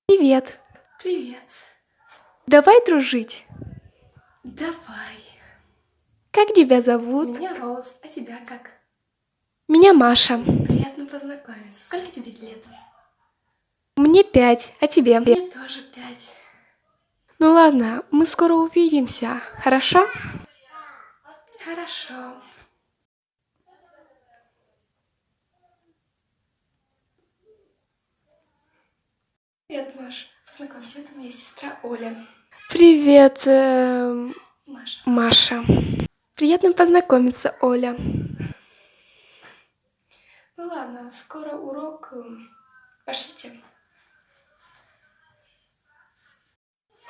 Привет. Привет. Давай дружить. Давай. Как тебя зовут? Меня Роз, а тебя как? Меня Маша. Приятно познакомиться. Сколько тебе лет? Мне 5, а тебе? Мне тоже 5. Ну ладно, мы скоро увидимся, хорошо? Хорошо. Привет, Маш. Познакомься, это моя сестра Оля. Привет, Маша. Маша. Приятно познакомиться, Оля. Ну ладно, скоро урок. Пошлите.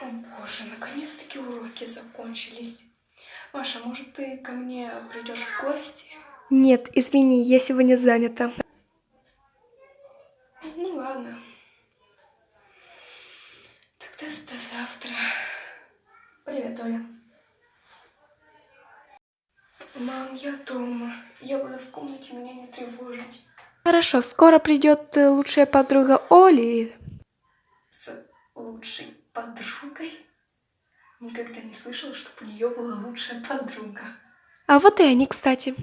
О боже, наконец-таки уроки закончились. Маша, может ты ко мне придешь в гости? Нет, извини, я сегодня занята. Ну ладно. Тогда до завтра. Привет, Оля. Мам, я дома. Я буду в комнате, меня не тревожить. Хорошо, скоро придет лучшая подруга Оли. С лучшей подругой? Никогда не слышала, чтобы у нее была лучшая подруга. А вот и они, кстати.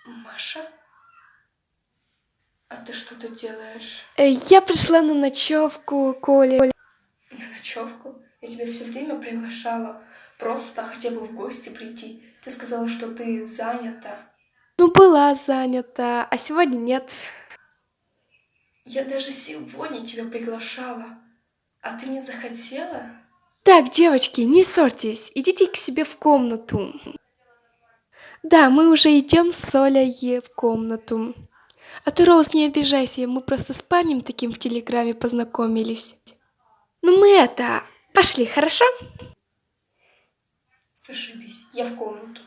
Маша? А ты что тут делаешь? Я пришла на ночевку к Оле. На ночевку? Я тебя все время приглашала. Просто хотя бы в гости прийти. Ты сказала, что ты занята. Ну, была занята, а сегодня нет. Я даже сегодня тебя приглашала. А ты не захотела? Так, девочки, не ссорьтесь, идите к себе в комнату. Да, мы уже идем с Олей в комнату. А ты, Роуз, не обижайся, мы просто с парнем таким в Телеграме познакомились. Ну мы это, пошли, хорошо? Зашибись. Я в комнату.